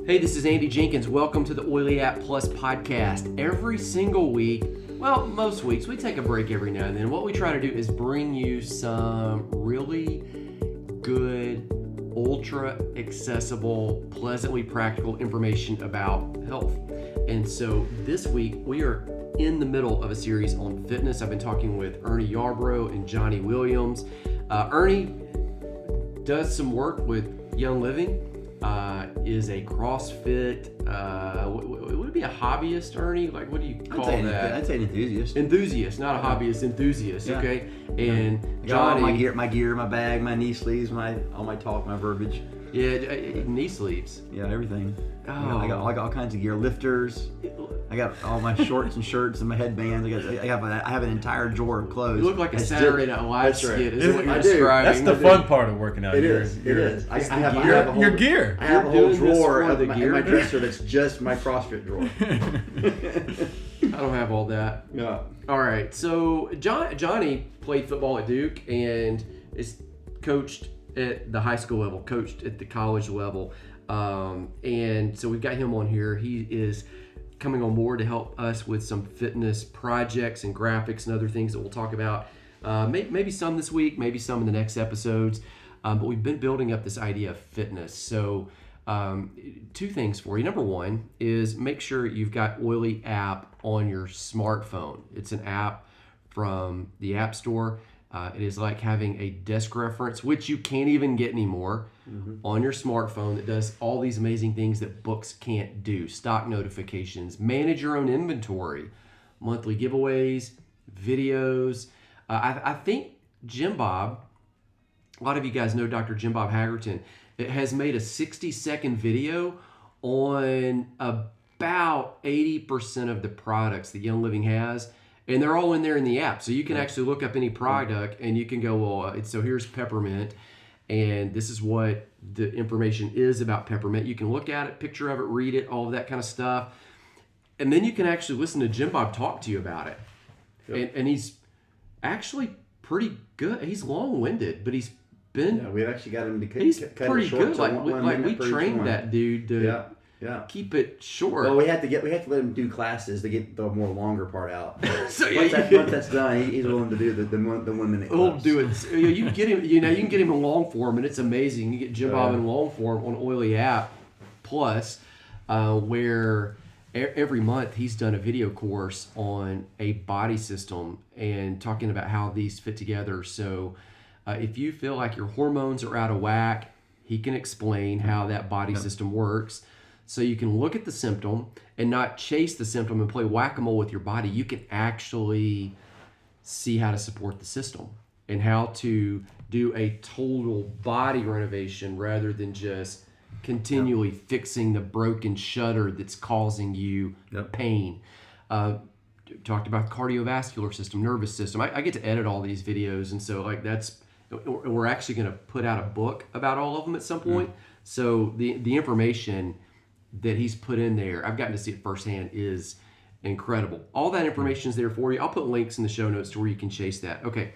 Hey, this is Andy Jenkins. Welcome to the Oily App Plus podcast. Every single week, well, most weeks, we take a break every now and then. What we try to do is bring you some really good, ultra accessible, pleasantly practical information about health. And so this week, we are in the middle of a series on fitness. I've been talking with Ernie Yarbrough and Johnny Williams. Ernie does some work with Young Living. Is a CrossFit, would it be a hobbyist, Ernie? Like, what do you call that? I'd say an enthusiast. Enthusiast, not a hobbyist, enthusiast, Yeah. Okay? And Johnny, Johnny... my gear, my bag, my knee sleeves, all my talk, my verbiage. Yeah, knee sleeves. Yeah, everything. Oh. I got all kinds of gear, lifters. I got all my shorts and shirts and my headbands. I have an entire drawer of clothes. You look like a Saturday Night Live skit, is what you're I do. describing. That's the fun part of working out. It is. I have a whole, your gear. I have a whole drawer of of gear? my dresser that's just my CrossFit drawer. I don't have all that. Yeah. All right, so Johnny played football at Duke and is coached at the high school level, coached at the college level. And so we've got him on here. He is coming on board to help us with some fitness projects and graphics and other things that we'll talk about. Maybe some this week, maybe some in the next episodes. But we've been building up this idea of fitness. So two things for you. Number one is make sure you've got Oily app on your smartphone. It's an app from the App Store. It is like having a desk reference, which you can't even get anymore, on your smartphone that does all these amazing things that books can't do. Stock notifications, manage your own inventory, monthly giveaways, videos. I think Jim Bob, a lot of you guys know Dr. Jim Bob Haggerton, it has made a 60-second video on about 80% of the products that Young Living has. And they're all in there in the app. So you can actually look up any product and you can go, well, so here's peppermint. And this is what the information is about peppermint. You can look at it, picture of it, read it, all of that kind of stuff. And then you can actually listen to Jim Bob talk to you about it. Yep. And he's actually pretty good. He's long-winded, but he's been... Yeah, we've actually got him to cut He's it pretty short. good. We trained that dude to... Yeah. Keep it short. Well, we had to let him do classes to get the more longer part out. So once that's done, he's willing to do the 1 minute. He'll do it. You can get him. You can get him in long form, and it's amazing. You get Jim Bob in long form on Oily app Plus, where every month he's done a video course on a body system and talking about how these fit together. So, if you feel like your hormones are out of whack, he can explain how that body system works. So you can look at the symptom and not chase the symptom and play whack-a-mole with your body. You can actually see how to support the system and how to do a total body renovation rather than just continually fixing the broken shutter that's causing you pain. Talked about the cardiovascular system, nervous system. I get to edit all these videos, and so we're actually going to put out a book about all of them at some point. So the information that he's put in there, I've gotten to see it firsthand, is incredible. All that information is there for you. I'll put links in the show notes to where you can chase that. Okay,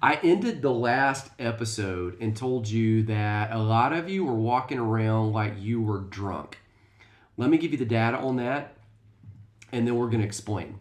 I ended the last episode and told you that a lot of you were walking around like you were drunk. Let me give you the data on that, and then we're going to explain.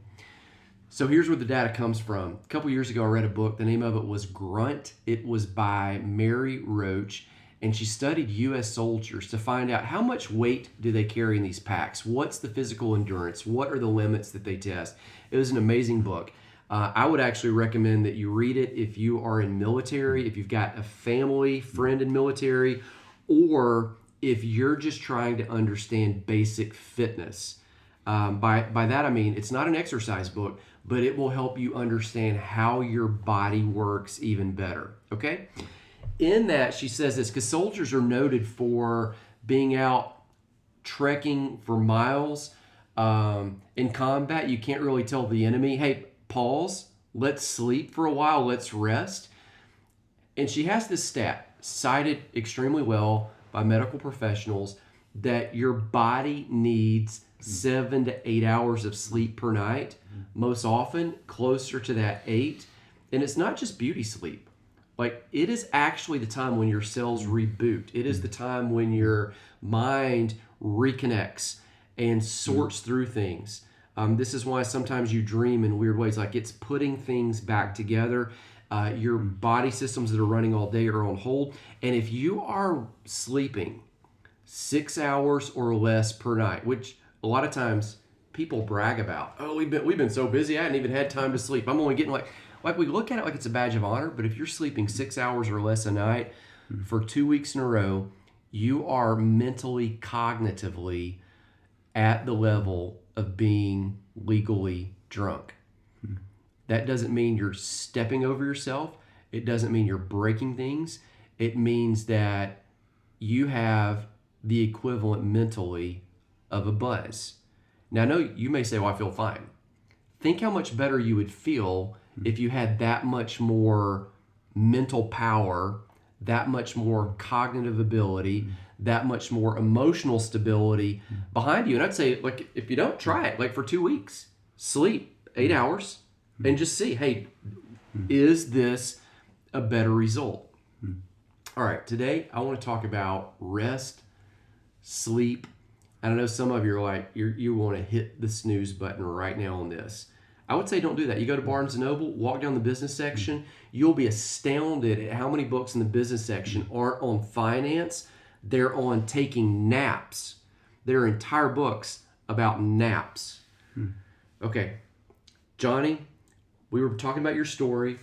So here's where the data comes from. A couple years ago, I read a book. The name of it was Grunt. It was by Mary Roach. And she studied U.S. soldiers to find out how much weight do they carry in these packs? What's the physical endurance? What are the limits that they test? It was an amazing book. I would actually recommend that you read it if you are in military, if you've got a family, friend in military, or if you're just trying to understand basic fitness. By that I mean it's not an exercise book, but it will help you understand how your body works even better, okay? In that, she says this, because soldiers are noted for being out trekking for miles. In combat, you can't really tell the enemy, hey, pause, let's sleep for a while, let's rest. And she has this stat, cited extremely well by medical professionals, that your body needs 7 to 8 hours of sleep per night, most often closer to that 8. And it's not just beauty sleep. Like, it is actually the time when your cells reboot. It is the time when your mind reconnects and sorts through things. This is why sometimes you dream in weird ways, like it's putting things back together. Your body systems that are running all day are on hold. And if you are sleeping 6 hours or less per night, which a lot of times people brag about, oh, we've been so busy, I hadn't even had time to sleep. I'm only getting like we look at it like it's a badge of honor, but if you're sleeping 6 hours or less a night for 2 weeks in a row, you are mentally, cognitively at the level of being legally drunk. That doesn't mean you're stepping over yourself. It doesn't mean you're breaking things. It means that you have the equivalent mentally of a buzz. Now, I know you may say, well, I feel fine. Think how much better you would feel if you had that much more mental power, that much more cognitive ability, that much more emotional stability behind you. And I'd say, like, if you don't, try it, like for 2 weeks, sleep 8 hours and just see, hey, is this a better result? All right, today I want to talk about rest, sleep. And I know some of you are like, you want to hit the snooze button right now on this. I would say don't do that. You go to Barnes & Noble, walk down the business section, you'll be astounded at how many books in the business section aren't on finance. They're on taking naps. There are entire books about naps. Okay, Johnny, we were talking about your story.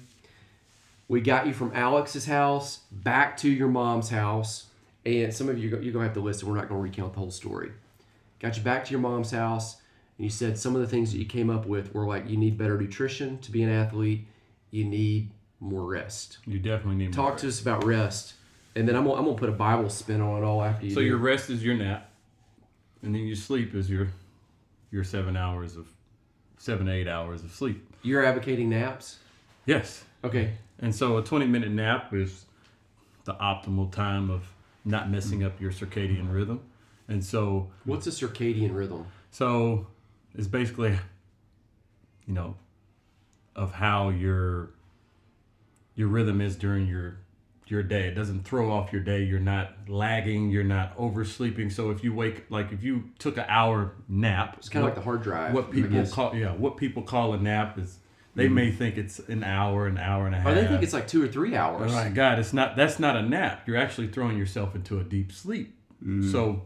We got you from Alex's house back to your mom's house. And some of you, you're going to have to listen. We're not going to recount the whole story. Got you back to your mom's house. And you said some of the things that you came up with were like, you need better nutrition to be an athlete. You need more rest. You definitely need more rest. Talk to us about rest. And then I'm gonna put a Bible spin on it all after you. So your rest is your nap. And then your sleep is your 7 to 8 hours of sleep. You're advocating naps? Yes. Okay. And so a 20-minute nap is the optimal time of not messing up your circadian rhythm. And so... What's a circadian rhythm? So it's basically, of how your rhythm is during your day. It doesn't throw off your day. You're not lagging. You're not oversleeping. So if you took an hour nap, it's kind of like the hard drive. What people call a nap is they may think it's an hour and a half. Or they think it's like 2 or 3 hours. Oh my God, that's not a nap. You're actually throwing yourself into a deep sleep. So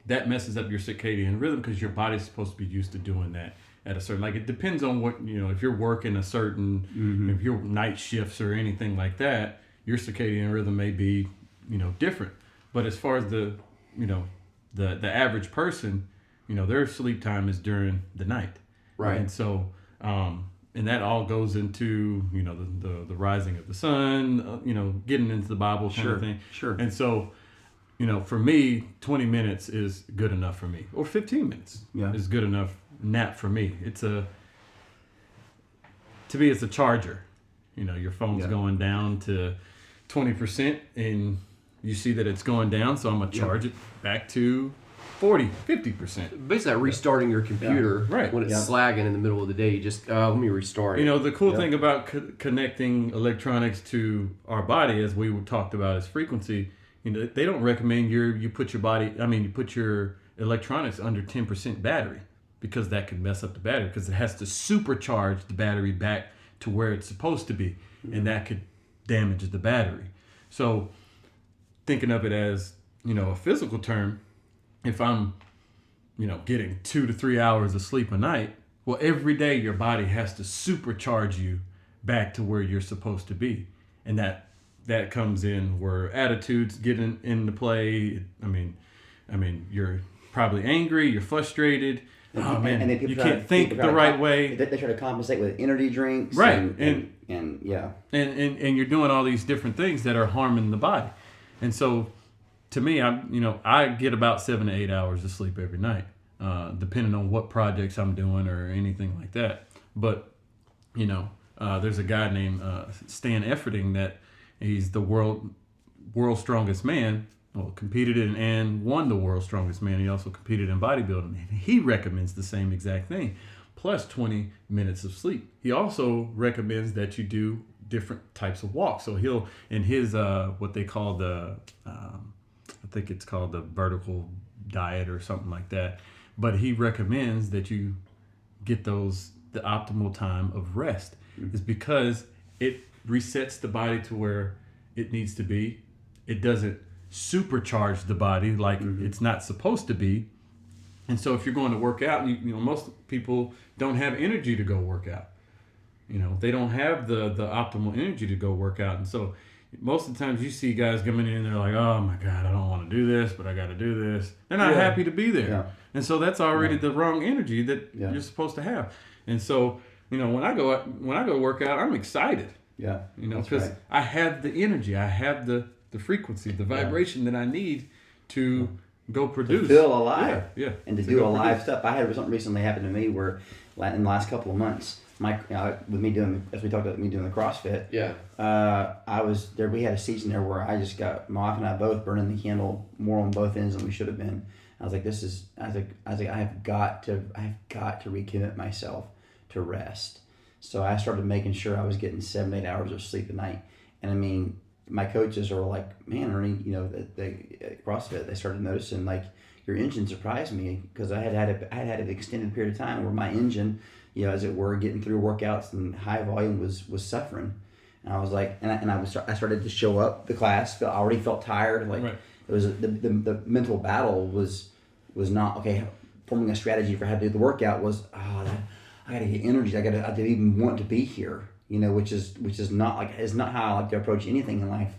that messes up your circadian rhythm because your body's supposed to be used to doing that at a certain, like, it depends on what, if you're working a certain, if you're night shifts or anything like that, your circadian rhythm may be, different. But as far as the average person, their sleep time is during the night. Right. And so, and that all goes into, the rising of the sun, getting into the Bible kind of thing. Sure. And so, for me, 20 minutes is good enough for me. Or 15 minutes is good enough nap for me. To me, it's a charger. Your phone's going down to 20% and you see that it's going down, so I'm going to charge it back to 40, 50%. Basically, that restarting your computer right. when it's slagging in the middle of the day, you just, let me restart it. The cool thing about connecting electronics to our body, as we talked about, is frequency. They don't recommend you put your electronics under 10% battery because that can mess up the battery because it has to supercharge the battery back to where it's supposed to be, and that could damage the battery. So thinking of it as, a physical term, if I'm, getting 2 to 3 hours of sleep a night, well, every day your body has to supercharge you back to where you're supposed to be. And that comes in where attitudes get into play. I mean, you're probably angry, you're frustrated. And then you can't think the right way. They try to compensate with energy drinks. Right. And you're doing all these different things that are harming the body. And so to me, I get about 7 to 8 hours of sleep every night, depending on what projects I'm doing or anything like that. But, there's a guy named Stan Efferding that he's the world's strongest man. Well, competed in and won the world's strongest man. He also competed in bodybuilding. And he recommends the same exact thing, plus 20 minutes of sleep. He also recommends that you do different types of walks. So he'll, in his, what they call I think it's called the vertical diet or something like that. But he recommends that you get the optimal time of rest. It's because it resets the body to where it needs to be. It doesn't supercharge the body like it's not supposed to be. And so if you're going to work out, most people don't have energy to go work out. They don't have the optimal energy to go work out. And so most of the times you see guys coming in, they're like, oh my God, I don't want to do this, but I got to do this. They're not happy to be there. Yeah. And so that's already the wrong energy that you're supposed to have. And so, when I go work out, I'm excited. Yeah. Because I have the energy, I have the frequency, the vibration that I need to go produce. To feel alive. Yeah. And to do alive stuff. I had something recently happen to me where in the last couple of months, with me doing, as we talked about me doing the CrossFit. Yeah. I was there. We had a season there where I just got my wife and I both burning the candle more on both ends than we should have been. I was like, I have got to recommit myself to rest. So I started making sure I was getting 7-8 hours of sleep a night. And I mean, my coaches are like, man, Ernie, at CrossFit, they started noticing like your engine surprised me because I had an extended period of time where my engine, as it were, getting through workouts and high volume was suffering. And I was like, I started to show up the class. I already felt tired. Like it was the mental battle was not okay. Forming a strategy for how to do the workout was I got to get energy. I didn't even want to be here. Which is not how I like to approach anything in life.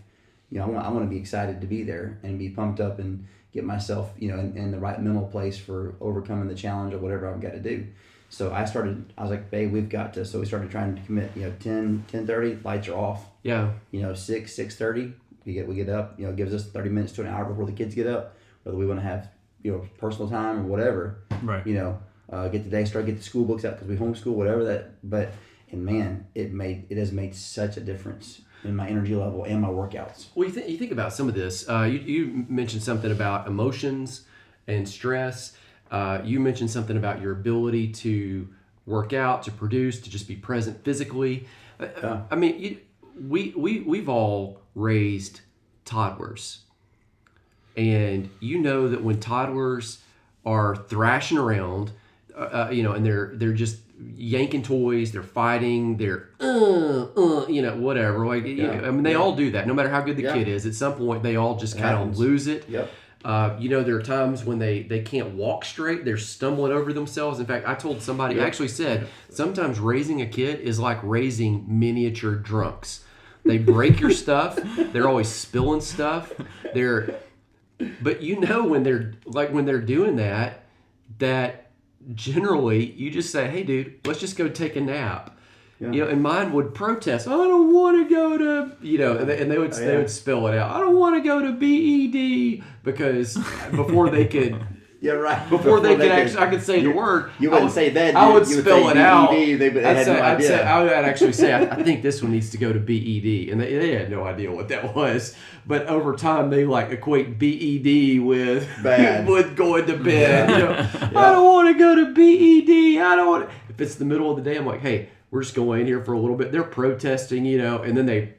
I want to be excited to be there and be pumped up and get myself in the right mental place for overcoming the challenge or whatever I've got to do. So I was like, babe, we've got to. So we started trying to commit. 10:30, lights are off. Yeah. 6:30, we get up. It gives us 30 minutes to an hour before the kids get up, whether we want to have personal time or whatever. Right. Get the day started, get the school books out because we homeschool, whatever that. But man, it has made such a difference in my energy level and my workouts. Well, you think about some of this. You mentioned something about emotions and stress. You mentioned something about your ability to work out, to produce, to just be present physically. I mean, we've all raised toddlers, and that when toddlers are thrashing around, and they're just yanking toys, they're fighting, they're whatever. Like I mean, they all do that. No matter how good the kid is, at some point they all just kind of lose it. Yep. There are times when they can't walk straight. They're stumbling over themselves. In fact, I told somebody, I actually said, sometimes raising a kid is like raising miniature drunks. They break your stuff. They're always spilling stuff. But when they're doing that generally you just say, hey dude, let's just go take a nap. Yeah. And mine would protest, I don't want to go to, and they would spill it out. I don't want to go to BED because before they could, before they could actually, I could say the word. You wouldn't say that. I would spill it out. I would actually say, I think this one needs to go to BED, and they had no idea what that was. But over time, they equate BED with with going to bed. I don't want to go to BED. I don't want. If it's the middle of the day, I'm like, hey, we're just going in here for a little bit. They're protesting, and then they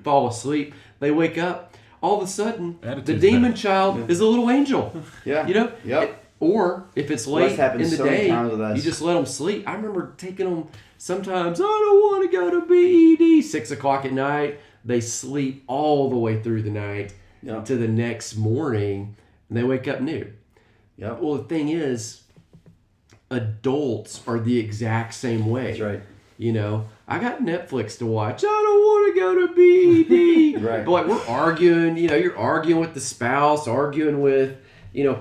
fall asleep. They wake up. All of a sudden, the demon child is a little angel. Yeah. Yep. Or if it's late in the day, you just let them sleep. I remember taking them sometimes, I don't want to go to BED. 6 o'clock at night. They sleep all the way through the night to the next morning, and they wake up new. Yep. Well, the thing is, adults are the exact same way. That's right. I got Netflix to watch. I don't want to go to BED. Right. But we're arguing, you're arguing with the spouse, arguing with,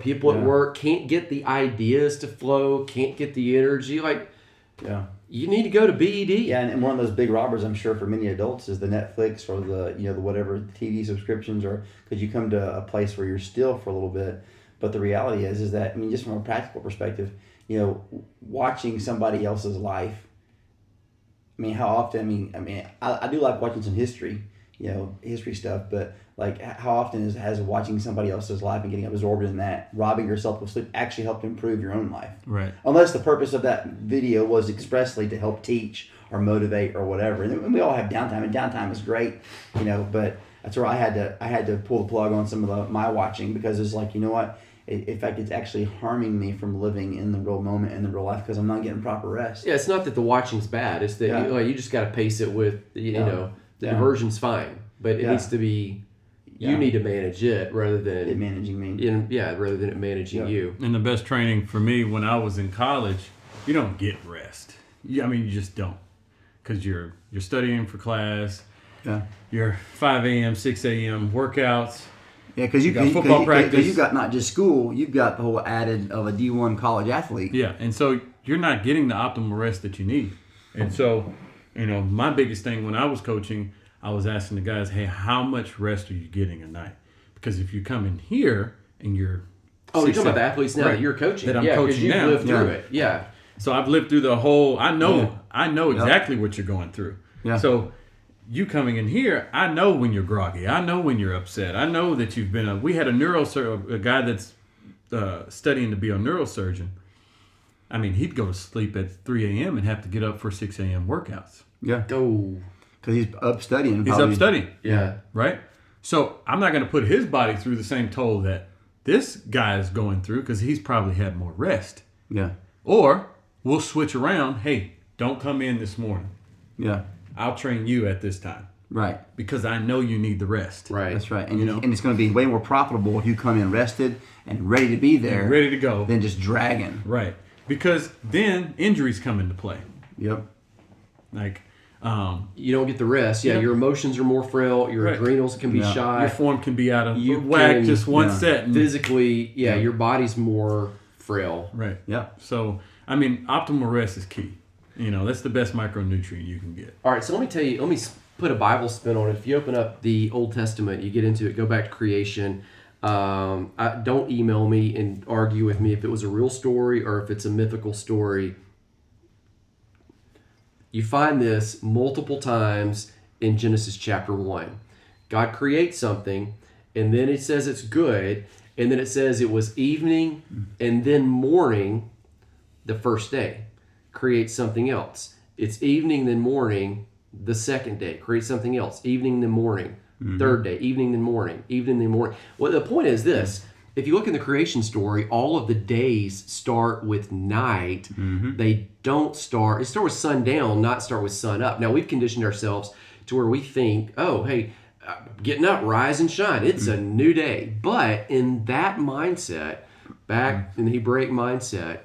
people at work, can't get the ideas to flow, can't get the energy. You need to go to BED. Yeah, and one of those big robbers, I'm sure, for many adults is the Netflix or the whatever TV subscriptions, or because you come to a place where you're still for a little bit. But the reality is that, just from a practical perspective, watching somebody else's life. How often? I do like watching some history, history stuff. But how often has watching somebody else's life and getting absorbed in that, robbing yourself of sleep, actually helped improve your own life? Right. Unless the purpose of that video was expressly to help teach or motivate or whatever. And we all have downtime, and downtime is great, But that's where I had to pull the plug on some of my watching, because it's like, you know what? In fact, it's actually harming me from living in the real moment, in the real life, because I'm not getting proper rest. Yeah, it's not that the watching's bad. It's that you just got to pace it with, you know, the diversion's fine, but it needs to be, you need to manage it rather than it managing me. Rather than it managing you. And the best training for me when I was in college, you don't get rest. You just don't, because you're studying for class. Yeah. Your 5 a.m., 6 a.m. workouts. Yeah, because you got football practice. Because you got not just school, you've got the whole added of a D1 college athlete. Yeah, and so you're not getting the optimal rest that you need. And so, my biggest thing when I was coaching, I was asking the guys, hey, how much rest are you getting a night? Because if you come in here and you're... Oh, you're talking about the athletes now that you're coaching. That I'm coaching now. Lived through it. Yeah. So I've lived through the whole... I know exactly what you're going through. Yeah. So you coming in here, I know when you're groggy. I know when you're upset. I know that you've been... We had a guy that's studying to be a neurosurgeon. I mean, he'd go to sleep at 3 a.m. and have to get up for 6 a.m. workouts. Yeah. Oh. Because he's up studying. He's up studying. Yeah. Right? So I'm not going to put his body through the same toll that this guy is going through, because he's probably had more rest. Yeah. Or we'll switch around. Hey, don't come in this morning. Yeah. I'll train you at this time. Right. Because I know you need the rest. Right. That's right. And and it's going to be way more profitable if you come in rested and ready to be there. And ready to go. Than just dragging. Right. Because then injuries come into play. Yep. Like... you don't get the rest. Yeah, your emotions are more frail. Your adrenals can be shot. Your form can be out of whack just one set. And physically, your body's more frail. Right. Yeah. So, optimal rest is key. That's the best micronutrient you can get. All right, so let me put a Bible spin on it. If you open up the Old Testament, you get into it, go back to creation. Don't email me and argue with me if it was a real story or if it's a mythical story. You find this multiple times in Genesis chapter 1. God creates something, and then it says it's good, and then it says it was evening and then morning the first day. Create something else. It's evening, then morning the second day. Create something else. Evening, then morning. Third day. Evening, then morning. Evening, then morning. Well, the point is this. If you look in the creation story, all of the days start with night. They don't start with sundown, not start with sun up. Now, we've conditioned ourselves to where we think, oh, hey, getting up, rise and shine. It's a new day. But in that mindset, back in the Hebraic mindset,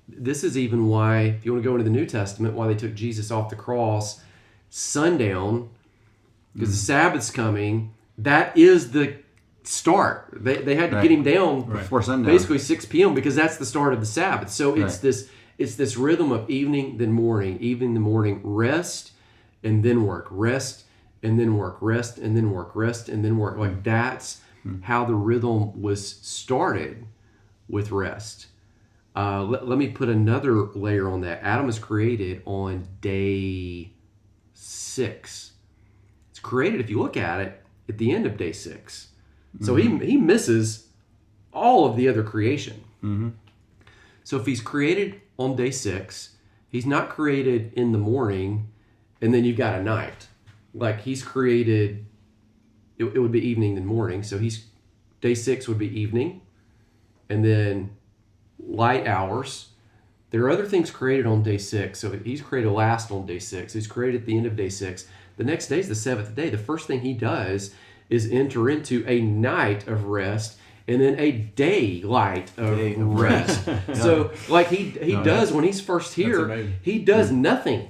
this is even why, if you want to go into the New Testament, why they took Jesus off the cross, sundown, because the Sabbath's coming. That is the start. They had to get him down before sundown, basically 6 p.m. because that's the start of the Sabbath. So it's this rhythm of evening then morning, rest and then work, rest and then work, rest and then work, rest and then work. Like that's how the rhythm was started with rest. Let me put another layer on that. Adam is created on day 6. It's created, if you look at it, at the end of day 6. So he misses all of the other creation. So if he's created on day 6, he's not created in the morning, and then you've got a night. Like he's created, it would be evening then morning. So day 6 would be evening, and then light hours. There are other things created on day 6. So he's created last on day 6. He's created at the end of day 6. The next day is the 7th day. The first thing he does is enter into a night of rest and then a daylight of rest. So like he does when he's first here, he does nothing.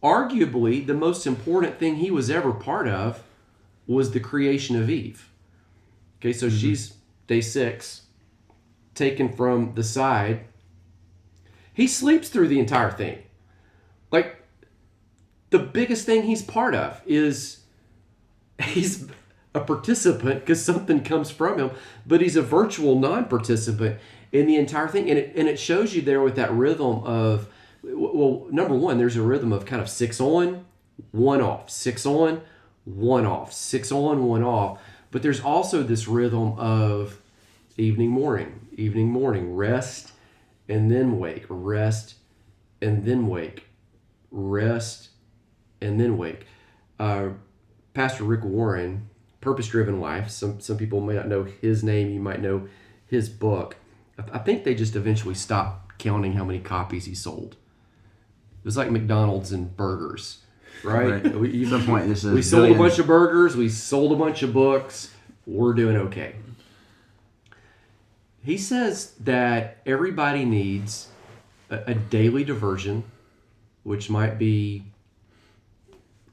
Arguably, the most important thing he was ever part of was the creation of Eve. Okay, so she's day 6, taken from the side. He sleeps through the entire thing. Like, the biggest thing he's part of is he's a participant because something comes from him, but he's a virtual non-participant in the entire thing. And it shows you there with that rhythm of, well, number one, there's a rhythm of kind of 6 on, 1 off, 6 on, 1 off, 6 on, 1 off. But there's also this rhythm of evening, morning, rest, and then wake, rest, and then wake, rest, and then wake. Pastor Rick Warren Purpose-Driven Life. Some people may not know his name. You might know his book. I think they just eventually stopped counting how many copies he sold. It was like McDonald's and burgers, right? At some point, we sold a bunch of burgers. We sold a bunch of books. We're doing okay. He says that everybody needs a daily diversion, which might be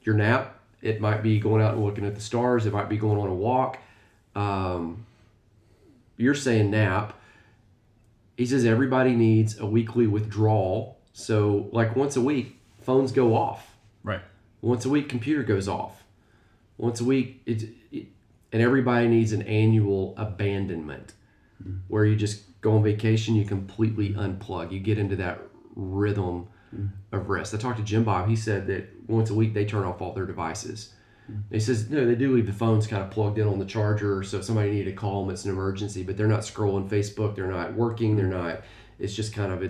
your nap. It might be going out and looking at the stars. It might be going on a walk. You're saying nap. He says everybody needs a weekly withdrawal. So, like once a week, phones go off. Right. Once a week, computer goes off. Once a week, and everybody needs an annual abandonment, where you just go on vacation, you completely unplug. You get into that rhythm of rest. I talked to Jim Bob. He said that once a week they turn off all their devices. He says, no, they do leave the phones kind of plugged in on the charger, so if somebody needed to call them, it's an emergency, but they're not scrolling Facebook, they're not working, it's just kind of,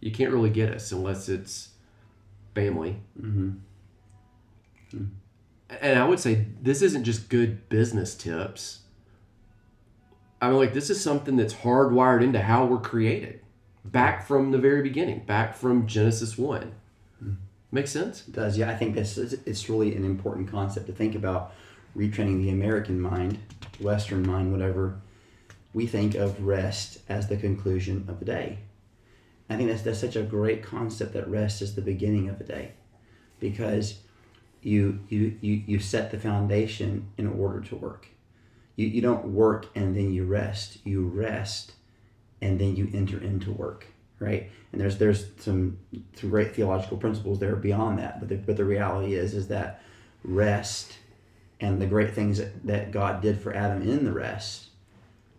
you can't really get us unless it's family. And I would say this isn't just good business tips. I mean, like, this is something that's hardwired into how we're created. Back from the very beginning. Back from Genesis 1. Makes sense? It does, yeah. I think it's really an important concept to think about. Retraining the American mind, Western mind, whatever. We think of rest as the conclusion of the day. I think that's such a great concept, that rest is the beginning of the day. Because you set the foundation in order to work. You don't work and then you rest. You rest and then you enter into work, right? And there's some great theological principles there beyond that. But the reality is that rest and the great things that God did for Adam in the rest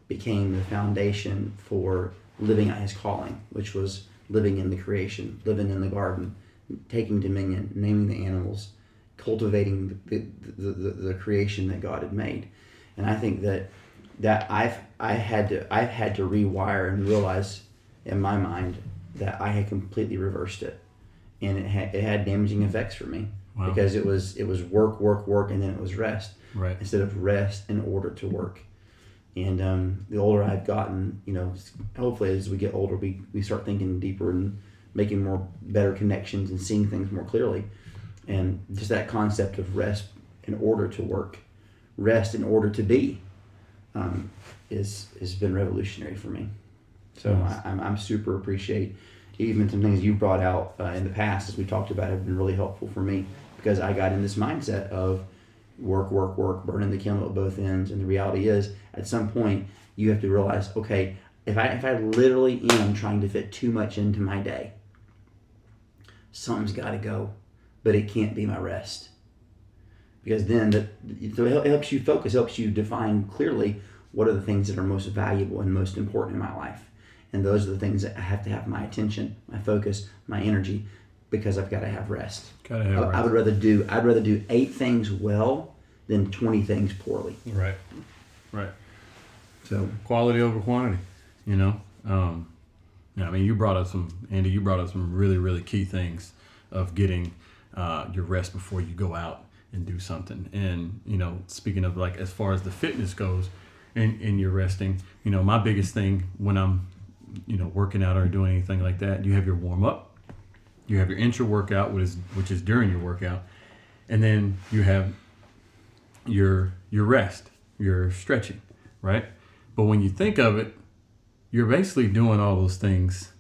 became the foundation for living out his calling, which was living in the creation, living in the garden, taking dominion, naming the animals, cultivating the creation that God had made. And I think that I've had to rewire and realize in my mind that I had completely reversed it, and it had damaging effects for me. Wow. Because it was work, and then it was rest, right? Instead of rest in order to work. And the older I've gotten, hopefully as we get older, we start thinking deeper and making better connections and seeing things more clearly. And just that concept of rest in order to work, rest in order to be, has been revolutionary for me. So I'm super appreciate even some things you brought out in the past, as we talked about, have been really helpful for me, because I got in this mindset of work, burning the candle at both ends. And the reality is, at some point, you have to realize, okay, if I literally am trying to fit too much into my day, something's got to go, but it can't be my rest. Because then so it helps you focus, helps you define clearly what are the things that are most valuable and most important in my life. And those are the things that I have to have my attention, my focus, my energy, because I've got to have rest. I would rather do 8 things well than 20 things poorly. Right. So quality over quantity, I mean, you brought up some really, really key things of getting your rest before you go out and do something. And, speaking of, like, as far as the fitness goes and you're resting, my biggest thing when I'm, working out or doing anything like that, you have your warm up, you have your intra workout, which is during your workout, and then you have your rest, your stretching, right? But when you think of it, you're basically doing all those things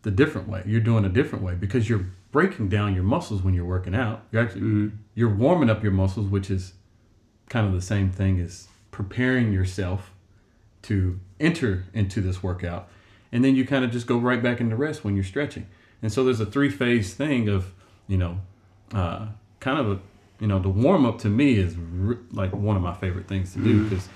the different way. You're doing a different way because you're breaking down your muscles when you're working out. You're actually you're warming up your muscles, which is kind of the same thing as preparing yourself to enter into this workout, and then you kind of just go right back into rest when you're stretching. And so there's a 3-phase thing of kind of the warm up to me is like one of my favorite things to do, because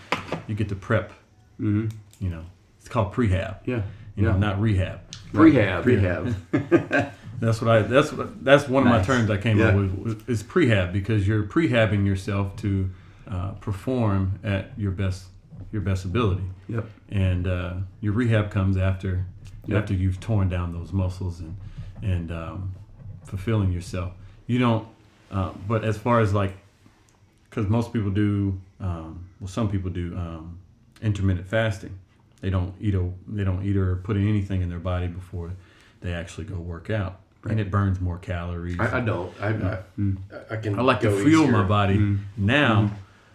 you get to prep. It's called prehab. Not rehab. Prehab. That's one of my terms I came up with is prehab, because you're prehabbing yourself to perform at your best ability. Yep. And your rehab comes after you've torn down those muscles and fulfilling yourself. You don't. But as far as, like, because most people do. Some people do intermittent fasting. They don't eat or put in anything in their body before they actually go work out, and it burns more calories. I don't. I can. I like to fuel my body now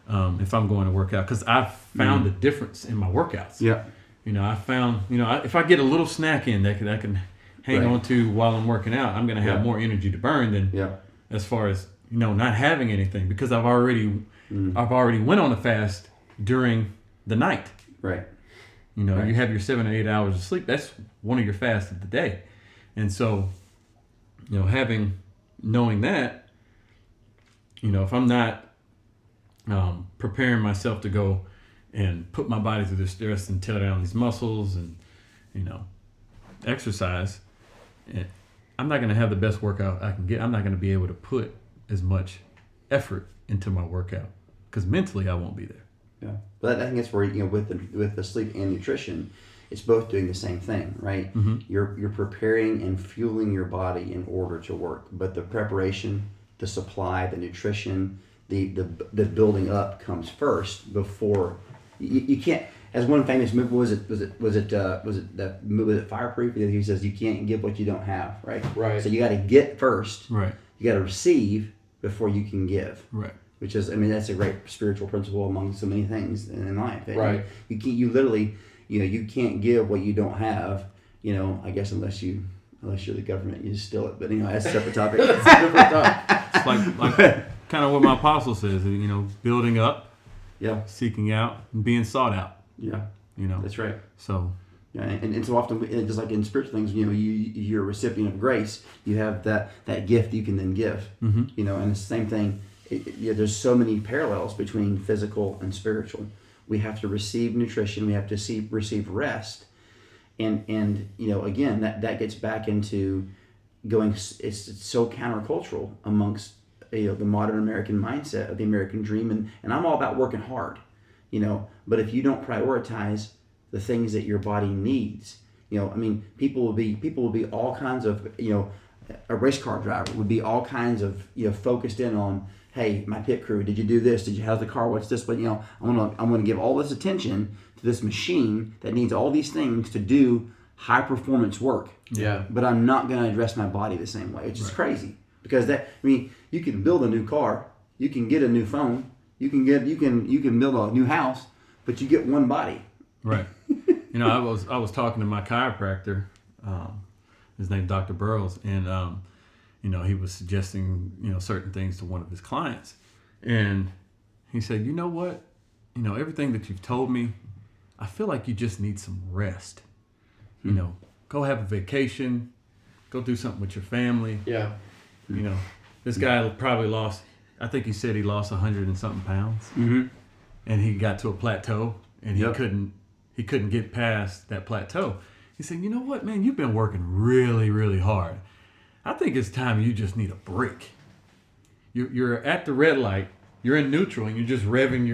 if I'm going to work out, because I've found a difference in my workouts. Yeah. I found if I get a little snack in that I can hang on to while I'm working out, I'm going to have more energy to burn than as far as not having anything, because I've already went on a fast during the night. Right. You have your 7 or 8 hours of sleep. That's one of your fasts of the day. And so, knowing that, if I'm not preparing myself to go and put my body through the stress and tear down these muscles and, exercise, I'm not going to have the best workout I can get. I'm not going to be able to put as much effort into my workout, because mentally I won't be there. Yeah, but I think that's where with the sleep and nutrition, it's both doing the same thing, right? Mm-hmm. You're preparing and fueling your body in order to work, but the preparation, the supply, the nutrition, the building up comes first before you can't. As one famous movie was it Fireproof? He says you can't give what you don't have, right? Right. So you got to get first, right? You got to receive before you can give, right? Which is, that's a great spiritual principle among so many things in life. Right. You literally, you can't give what you don't have. I guess unless you're the government, you just steal it. But that's a separate topic. It's a different topic. It's like kind of what my apostle says. Building up, seeking out, and being sought out. Yeah. That's right. So. Yeah, and so often, just like in spiritual things, you're a recipient of grace. You have that gift you can then give. Mm-hmm. And it's the same thing. There's so many parallels between physical and spiritual. We have to receive nutrition. We have to receive rest, and again that gets back into going. It's so countercultural amongst the modern American mindset of the American dream, and I'm all about working hard, But if you don't prioritize the things that your body needs, people will be all kinds of a race car driver would be all kinds of focused in on. Hey, my pit crew, did you do this? How's the car? What's this? But I'm gonna give all this attention to this machine that needs all these things to do high performance work. Yeah. But I'm not gonna address my body the same way. It's just crazy, because you can build a new car, you can get a new phone, you can build a new house, but you get one body. Right. I was talking to my chiropractor. His name's Dr. Burrows, and he was suggesting, certain things to one of his clients. And he said, you know what? Everything that you've told me, I feel like you just need some rest. Go have a vacation, go do something with your family. Yeah. This guy probably lost, I think he said he lost 100 and something pounds. Mm-hmm. And he got to a plateau, and he couldn't get past that plateau. He said, you know what, man, you've been working really, really hard. I think it's time you just need a break. You're at the red light, you're in neutral, and you're just revving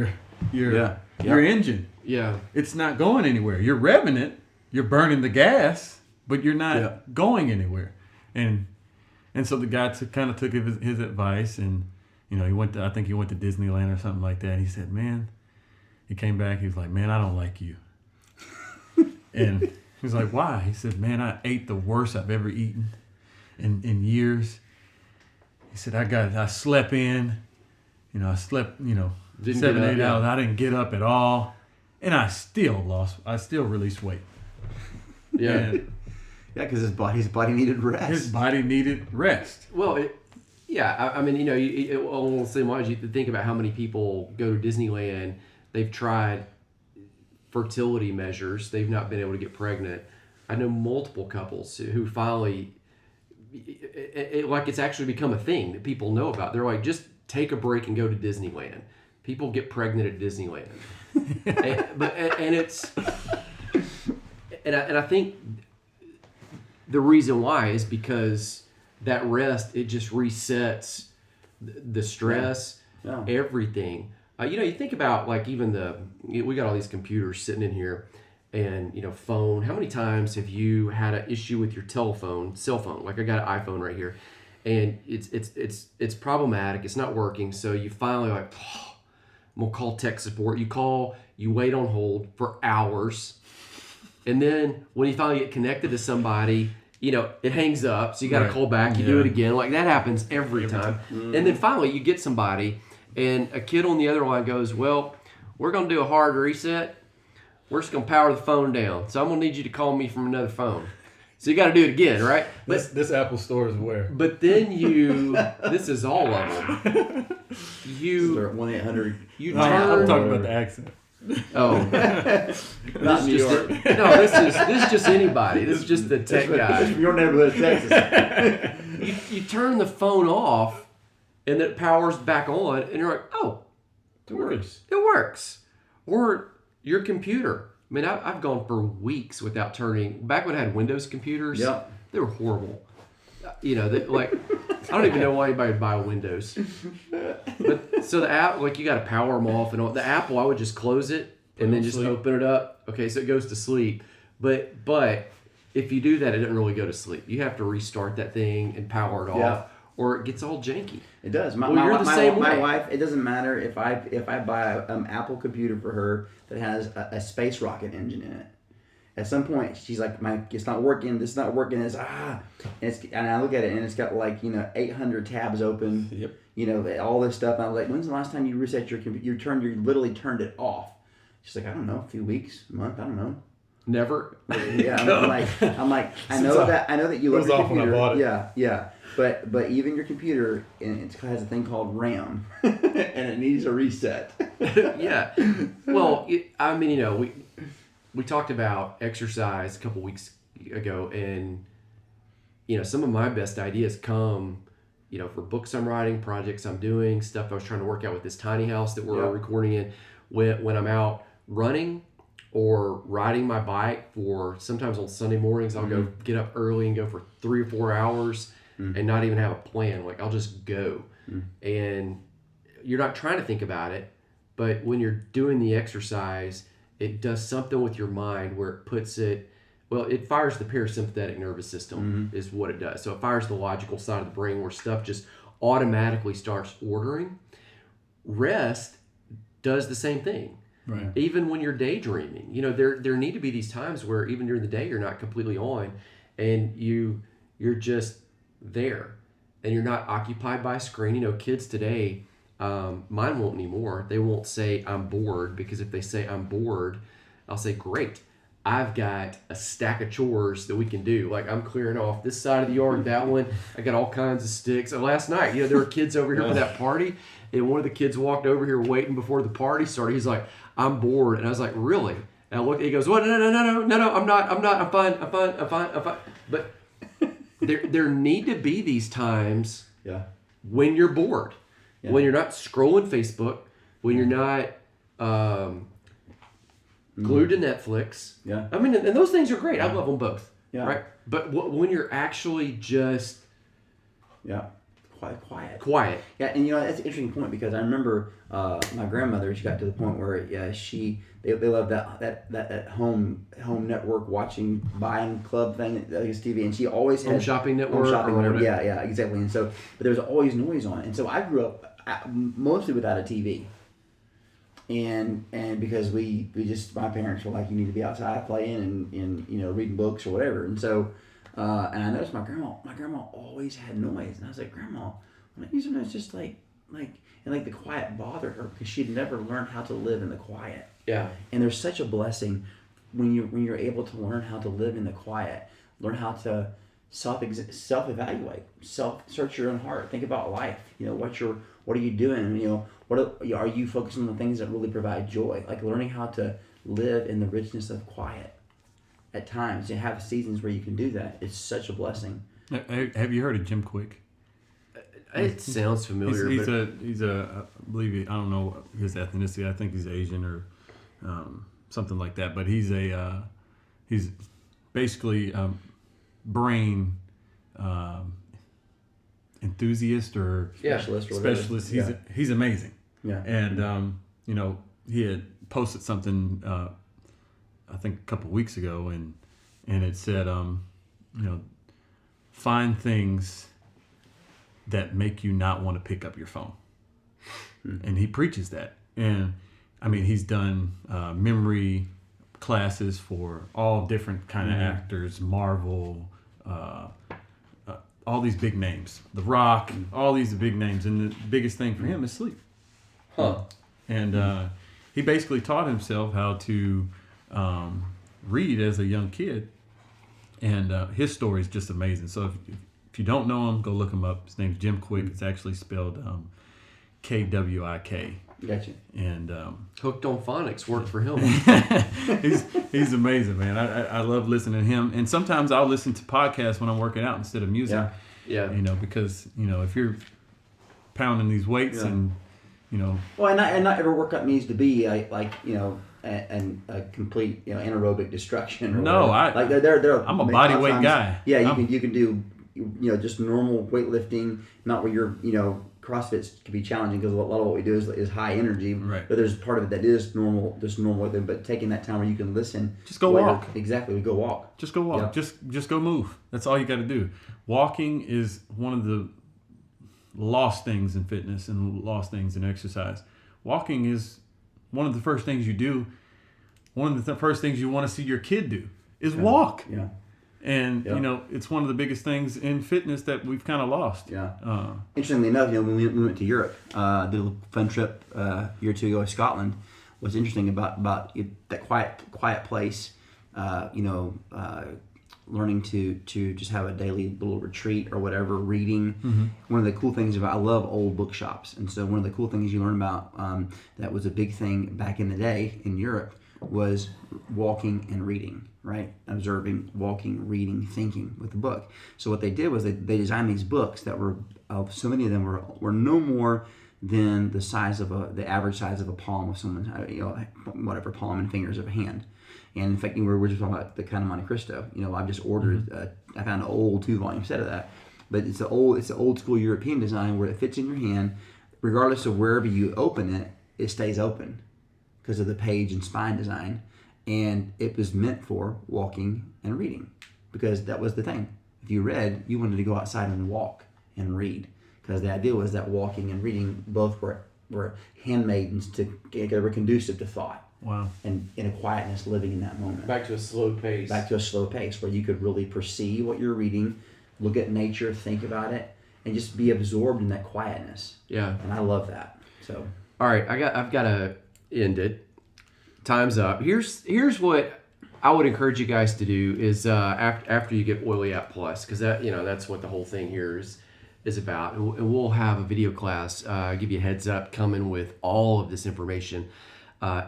your engine. Yeah. It's not going anywhere. You're revving it, you're burning the gas, but you're not going anywhere. And so the guy kind of took his advice, and he went to Disneyland or something like that. And he said, man, he came back, he was like, man, I don't like you. And he was like, why? He said, man, I ate the worst I've ever eaten in years. He said, I slept in, I slept, 7-8 hours. I didn't get up at all. And I still released weight. Yeah. Because his body needed rest. His body needed rest. Well, along the same lines, you think about how many people go to Disneyland. They've tried fertility measures. They've not been able to get pregnant. I know multiple couples who finally, it's actually become a thing that people know about. They're like, just take a break and go to Disneyland. People get pregnant at Disneyland. And I think the reason why is because that rest, it just resets the stress, everything. You think about like even we got all these computers sitting in here, and phone. How many times have you had an issue with your cell phone? Like I got an iPhone right here, and it's problematic. It's not working. So you finally I'm going to call tech support. You call, you wait on hold for hours. And then when you finally get connected to somebody, it hangs up. So you got to call back. You do it again. Like that happens every time. Mm-hmm. And then finally you get somebody and a kid on the other line goes, well, we're going to do a hard reset. We're just going to power the phone down. So I'm going to need you to call me from another phone. So you got to do it again, right? But this Apple Store is where? But then this is all of them. 1-800. I'm talking about the accent. Oh, not New York. No, this is just anybody. This is just the tech guy. This is from your neighborhood, Texas. You turn the phone off, and then it powers back on, and you're like, oh, it works. It works. Or your computer. I mean, I've gone for weeks without turning. Back when I had Windows computers, they were horrible. I don't even know why anybody would buy Windows. But so the app, you got to power them off, and all. The Apple, I would just close it and then just open it up. Okay, so it goes to sleep. But if you do that, it doesn't really go to sleep. You have to restart that thing and power it off, or it gets all janky. It does. You're the same way. My wife, it doesn't matter if I buy an Apple computer for her that has a space rocket engine in it. At some point, she's like, it's not working. This is not working. And I look at it and it's got 800 tabs open. Yep. All this stuff. And I was like, when's the last time you reset your computer? You literally turned it off. She's like, I don't know, a few weeks, a month, I don't know. Never. Yeah. I'm like, I know that you love your computer. When I bought it. Yeah. But even your computer, it has a thing called RAM, and it needs a reset. Yeah. Well, we talked about exercise a couple weeks ago, and some of my best ideas come, for books I'm writing, projects I'm doing, stuff I was trying to work out with this tiny house that we're recording in. When I'm out running or riding my bike sometimes on Sunday mornings, I'll go get up early and go for 3 or 4 hours and not even have a plan. I'll just go. And you're not trying to think about it, but when you're doing the exercise, it does something with your mind where it puts it, it fires the parasympathetic nervous system is what it does. So it fires the logical side of the brain where stuff just automatically starts ordering. Rest does the same thing. Right. Even when you're daydreaming, there need to be these times where even during the day you're not completely on, and you're just there, and you're not occupied by a screen. Kids today, mine won't anymore. They won't say I'm bored, because if they say I'm bored, I'll say great. I've got a stack of chores that we can do. I'm clearing off this side of the yard, that one. I got all kinds of sticks. And last night, there were kids over here for that party, and one of the kids walked over here waiting before the party started. He's like, I'm bored. And I was like, really? And I looked, he goes, what? No, I'm not, I'm fine. But there need to be these times when you're bored, when you're not scrolling Facebook, when you're not glued to Netflix. Yeah. I mean, and those things are great. I love them both. Yeah. Right? But when you're actually just... Quiet. Yeah, and that's an interesting point, because I remember my grandmother, she got to the point where they loved that home network watching, buying club thing, TV, and she always had... Home shopping network. Whatever. Yeah, exactly. And so, but there was always noise on it. And so I grew up mostly without a TV. And because we just, my parents were like, you need to be outside playing and reading books or whatever. And so, and I noticed my grandma always had noise. And I was like, Grandma, why don't you sometimes just like the quiet bothered her, because she'd never learned how to live in the quiet. Yeah. And there's such a blessing when you're able to learn how to live in the quiet, learn how to self-evaluate, search your own heart, think about life. What are you doing? Are you focusing on the things that really provide joy? Learning how to live in the richness of quiet. At times, you have seasons where you can do that. It's such a blessing. Have you heard of Jim Quick? It sounds familiar. He's I believe I don't know his ethnicity. I think he's Asian or something like that. But he's basically brain enthusiast or specialist. He's amazing. Yeah. And he had posted something I think a couple weeks ago, and it said find things that make you not want to pick up your phone. And he preaches that. And I mean, he's done memory classes for all different kind of actors, Marvel, all these big names, The Rock, all these big names. And the biggest thing for him is sleep. Huh. And he basically taught himself how to read as a young kid. And his story is just amazing. So if you don't know him, go look him up. His name's Jim Quick. It's actually spelled Kwik. Gotcha. And Hooked on Phonics worked for him. he's amazing, man. I love listening to him. And sometimes I'll listen to podcasts when I'm working out instead of music. Yeah. You know, because, you know, if you're pounding these weights and, you know. Well, and not every workout needs to be like you know, and a complete, you know, anaerobic destruction. No, I'm a body weight guy. Yeah, you can do, you know, just normal weightlifting, not where you're, you know, CrossFit can be challenging because a lot of what we do is high energy. Right. But there's part of it that is normal, just normal. But taking that time where you can listen. Just go walk. Exactly, we go walk. Just go walk. Yeah. Just go move. That's all you got to do. Walking is one of the lost things in fitness and lost things in exercise. Walking is one of the first things you do. One of the first things you want to see your kid do is walk. Yeah. And, you know, it's one of the biggest things in fitness that we've kind of lost. Yeah. Interestingly enough, you know, when we went to Europe, did a fun trip a year or two ago to Scotland. What's interesting about that quiet place, you know, learning to just have a daily little retreat or whatever, reading. Mm-hmm. One of the cool things I love old bookshops. And so one of the cool things you learn about that was a big thing back in the day in Europe was walking and reading, right? Observing, walking, reading, thinking with the book. So what they did was they designed these books that were, so many of them were no more than the size of the average size of a palm of someone's, you know, whatever, palm and fingers of a hand. And in fact, we're just talking about the kind of Monte Cristo. You know, I've just ordered, I found an old 2-volume set of that. But it's the old school European design where it fits in your hand. Regardless of wherever you open it, it stays open because of the page and spine design. And it was meant for walking and reading because that was the thing. If you read, you wanted to go outside and walk and read because the idea was that walking and reading both were handmaidens they were conducive to thought. Wow. And in a quietness, living in that moment. Back to a slow pace. Back to a slow pace where you could really perceive what you're reading, look at nature, think about it, and just be absorbed in that quietness. Yeah. And I love that. So. All right, I've got to end it. Time's up. Here's what I would encourage you guys to do is after you get Oily App Plus, because that's what the whole thing here is about. And we'll have a video class, give you a heads up, coming with all of this information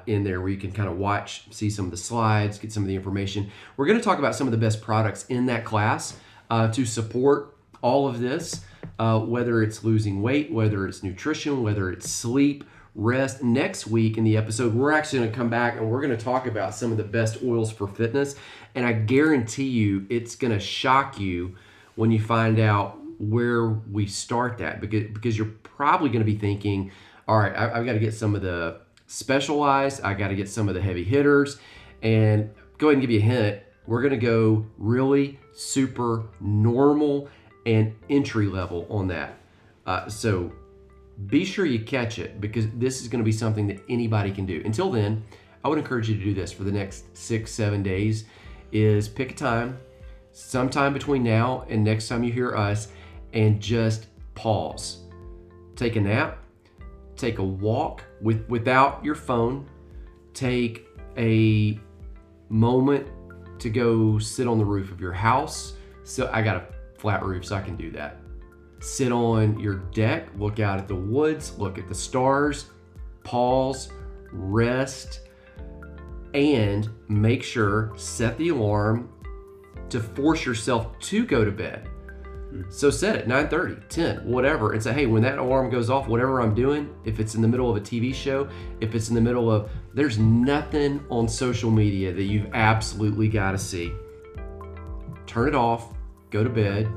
in there where you can kind of watch, see some of the slides, get some of the information. We're going to talk about some of the best products in that class to support all of this, whether it's losing weight, whether it's nutrition, whether it's sleep, rest. Next week in the episode, we're actually going to come back and we're going to talk about some of the best oils for fitness. And I guarantee you it's going to shock you when you find out where we start that, because you're probably going to be thinking, all right, I've got to get some of the specialized, I got to get some of the heavy hitters. And go ahead and give you a hint, we're going to go really super normal and entry level on that. So be sure you catch it, because this is going to be something that anybody can do. Until then, I would encourage you to do this for the next 6-7 days, is pick a time, sometime between now and next time you hear us, and just pause. Take a nap, take a walk without your phone, take a moment to go sit on the roof of your house. So I got a flat roof, so I can do that. Sit on your deck, look out at the woods, look at the stars, pause, rest, and make sure, set the alarm to force yourself to go to bed. So set it 9:30, 10, whatever, and say, hey, when that alarm goes off, whatever I'm doing, if it's in the middle of a TV show, if it's in the middle of, there's nothing on social media that you've absolutely got to see. Turn it off, go to bed,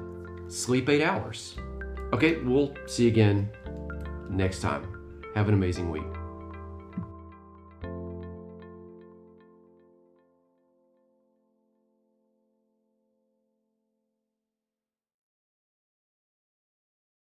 sleep 8 hours. Okay, we'll see you again next time. Have an amazing week.